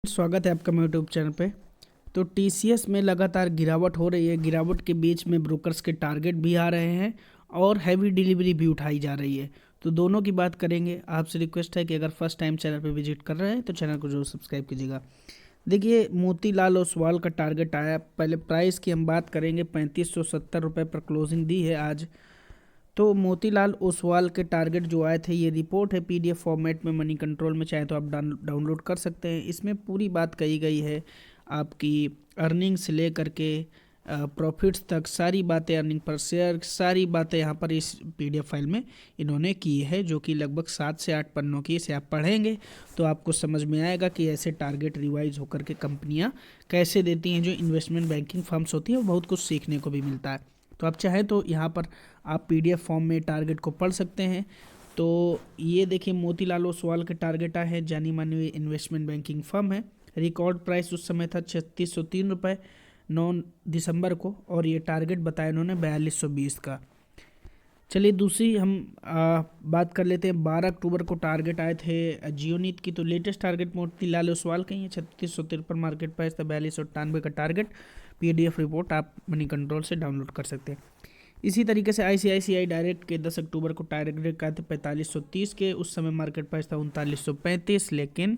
स्वागत है आपका मेरे यूट्यूब चैनल पे। तो टीसीएस में लगातार गिरावट हो रही है। गिरावट के बीच में ब्रोकर्स के टारगेट भी आ रहे हैं और हैवी डिलीवरी भी उठाई जा रही है। तो दोनों की बात करेंगे। आपसे रिक्वेस्ट है कि अगर फर्स्ट टाइम चैनल पे विजिट कर रहे हैं तो चैनल को जरूर सब्सक्राइब कीजिएगा। देखिए, मोतीलाल ओसवाल का टारगेट आया। पहले प्राइस की हम बात करेंगे। 3570 रुपये पर क्लोजिंग दी है आज। तो मोतीलाल ओसवाल के टारगेट जो आए थे, ये रिपोर्ट है पीडीएफ फॉर्मेट में मनी कंट्रोल में, चाहे तो आप डाउनलोड कर सकते हैं। इसमें पूरी बात कही गई है, आपकी अर्निंग से लेकर के प्रॉफिट्स तक सारी बातें, अर्निंग पर शेयर सारी बातें यहाँ पर इस पीडीएफ फाइल में इन्होंने की है, जो कि लगभग 7 से 8 पन्नों की। इसे आप पढ़ेंगे तो आपको समझ में आएगा कि ऐसे टारगेट रिवाइज होकर के कंपनियाँ कैसे देती हैं। जो इन्वेस्टमेंट बैंकिंग फर्म्स होती हैं वो बहुत कुछ सीखने को भी मिलता है। तो आप चाहें तो यहाँ पर आप पीडीएफ फॉर्म में टारगेट को पढ़ सकते हैं। तो ये देखिए, मोतीलाल ओसवाल के टारगेट है, जानी मानी हुई इन्वेस्टमेंट बैंकिंग फर्म है। रिकॉर्ड प्राइस उस समय था 3603 रुपये 9 दिसंबर को, और ये टारगेट बताया इन्होंने 4220 का। चलिए दूसरी हम बात कर लेते हैं। 12 अक्टूबर को टारगेट आए थे जियोनीत की। तो लेटेस्ट टारगेट मोतीलाल ओसवाल का ही है। 3653 मार्केट प्राइस था, 4298 का टारगेट। पीडीएफ रिपोर्ट आप मनी कंट्रोल से डाउनलोड कर सकते हैं। इसी तरीके से आईसीआईसीआई डायरेक्ट के 10 अक्टूबर को टारगेट का थे 4530 के। उस समय मार्केट प्राइस था 3935, लेकिन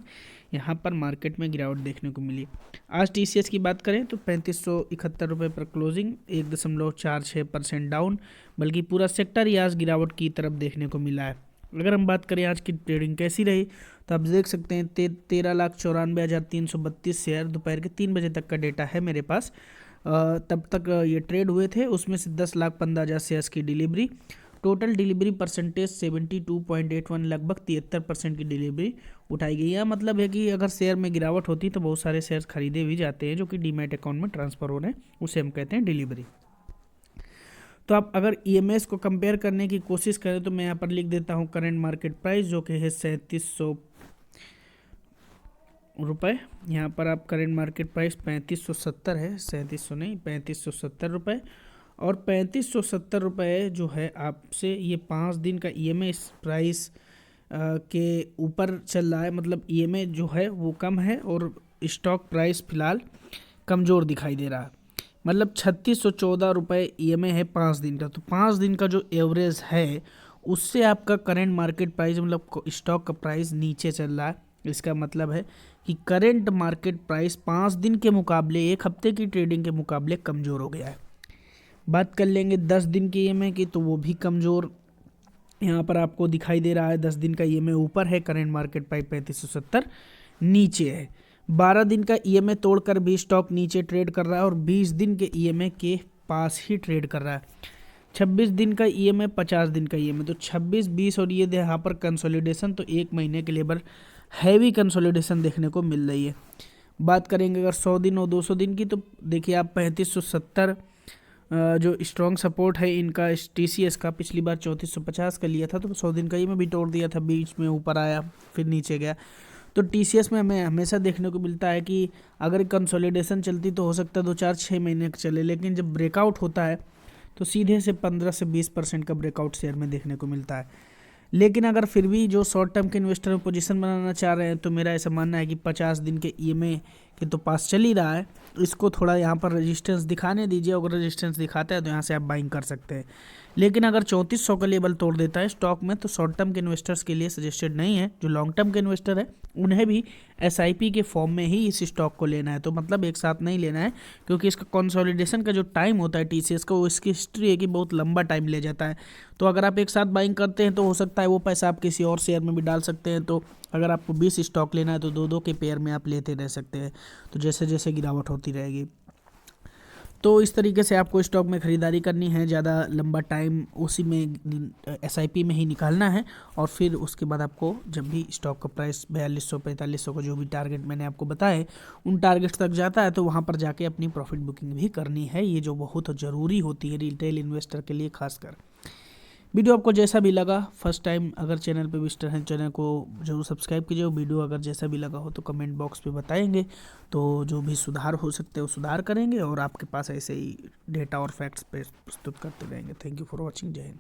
यहाँ पर मार्केट में गिरावट देखने को मिली। आज टीसीएस की बात करें तो 3571 रुपये पर क्लोजिंग, 1.46% डाउन, बल्कि पूरा सेक्टर ही आज गिरावट की तरफ देखने को मिला है। अगर हम बात करें आज की ट्रेडिंग कैसी रही, तो आप देख सकते हैं 13,94,332 शेयर दोपहर के 3 बजे तक का डेटा है मेरे पास। तब तक ये ट्रेड हुए थे। उसमें से 10,15,000 शेयर्स की डिलीवरी। टोटल डिलीवरी परसेंटेज 72.81, लगभग 73% की डिलीवरी उठाई गई है। मतलब है कि अगर शेयर में गिरावट होती तो बहुत सारे शेयर्स खरीदे भी जाते हैं, जो कि डीमैट अकाउंट में ट्रांसफर हो रहे हैं, उसे हम कहते हैं डिलीवरी। तो आप अगर ईएमएस को कंपेयर करने की कोशिश करें तो मैं यहाँ पर लिख देता हूँ करेंट मार्केट प्राइस, जो कि है 3700 रुपये। यहाँ पर आप करेंट मार्केट प्राइस 3570 है, 3700 नहीं, 3570 रुपये। और 3570 रुपये जो है आपसे ये 5 दिन का ईएमएस प्राइस के ऊपर चल रहा है। मतलब ईएमए जो है वो कम है और स्टॉक प्राइस फिलहाल कमज़ोर दिखाई दे रहा है। मतलब 3614 रुपये ईएमए है 5 दिन का। तो 5 दिन का जो एवरेज है उससे आपका करेंट मार्केट प्राइस, मतलब स्टॉक का प्राइस नीचे चल रहा है। इसका मतलब है कि करेंट मार्केट प्राइस 5 दिन के मुकाबले, एक हफ्ते की ट्रेडिंग के मुकाबले कमज़ोर हो गया है। बात कर लेंगे 10 दिन के ईएमए की, तो वो भी कमज़ोर यहाँ पर आपको दिखाई दे रहा है। 10 दिन का ईएमए ऊपर है, करेंट मार्केट प्राइस 3570 नीचे है। 12 दिन का ईएमए तोड़कर भी स्टॉक नीचे ट्रेड कर रहा है, और 20 दिन के ईएमए के पास ही ट्रेड कर रहा है। 26 दिन का ईएमए, 50 दिन का ईएमए, तो 26, 20 और ये यहाँ पर कंसोलिडेशन, तो एक महीने के लिए हैवी कंसोलिडेशन देखने को मिल रही है। बात करेंगे अगर 100 दिन और 200 दिन की, तो देखिए आप 3570 जो स्ट्रॉन्ग सपोर्ट है इनका टीसीएस का, पिछली बार 3450 का लिया था, तो 100 दिन का ही मैं भी तोड़ दिया था, बीच में ऊपर आया फिर नीचे गया। तो टीसीएस में हमें हमेशा देखने को मिलता है कि अगर कंसोलिडेशन चलती तो हो सकता है 2-4-6 महीने चले, लेकिन जब ब्रेकआउट होता है तो सीधे से 15 से 20% का ब्रेकआउट शेयर में देखने को मिलता है। लेकिन अगर फिर भी जो शॉर्ट टर्म के इन्वेस्टर में पोजीशन बनाना चाह रहे हैं, तो मेरा ऐसा मानना है कि 50 दिन के ईएमए के तो पास चल ही रहा है, इसको थोड़ा यहाँ पर रेजिस्टेंस दिखाने दीजिए। अगर रेजिस्टेंस दिखाता है तो यहाँ से आप बाइंग कर सकते हैं। लेकिन अगर 3400 का लेवल तोड़ देता है स्टॉक में, तो शॉर्ट टर्म के इन्वेस्टर्स के लिए सजेस्टेड नहीं है। जो लॉन्ग टर्म के इन्वेस्टर है उन्हें भी एसआईपी के फॉर्म में ही इस स्टॉक को लेना है। तो मतलब एक साथ नहीं लेना है, क्योंकि इसका कंसोलिडेशन का जो टाइम होता है टीसीएस का, वो इसकी हिस्ट्री है कि बहुत लंबा टाइम ले जाता है। तो अगर आप एक साथ बाइंग करते हैं तो हो सकता है वो पैसा आप किसी और शेयर में भी डाल सकते हैं। तो अगर आपको 20 स्टॉक लेना है तो 2-2 के पेयर में आप लेते रह सकते हैं, तो जैसे जैसे गिरावट होती रहेगी। तो इस तरीके से आपको स्टॉक में ख़रीदारी करनी है, ज़्यादा लंबा टाइम उसी में एसआईपी में ही निकालना है। और फिर उसके बाद आपको जब भी स्टॉक का प्राइस 4200-4500 का जो भी टारगेट मैंने आपको बताए उन टारगेट तक जाता है, तो वहाँ पर जाके अपनी प्रॉफिट बुकिंग भी करनी है। ये जो बहुत ज़रूरी होती है रिटेल इन्वेस्टर के लिए खासकर। वीडियो आपको जैसा भी लगा, फर्स्ट टाइम अगर चैनल पे विजिटर हैं, चैनल को जरूर सब्सक्राइब कीजिए। वीडियो अगर जैसा भी लगा हो तो कमेंट बॉक्स पे बताएंगे, तो जो भी सुधार हो सकते हैं वो सुधार करेंगे, और आपके पास ऐसे ही डेटा और फैक्ट्स पे प्रस्तुत करते रहेंगे। Thank you for watching. जय हिंद।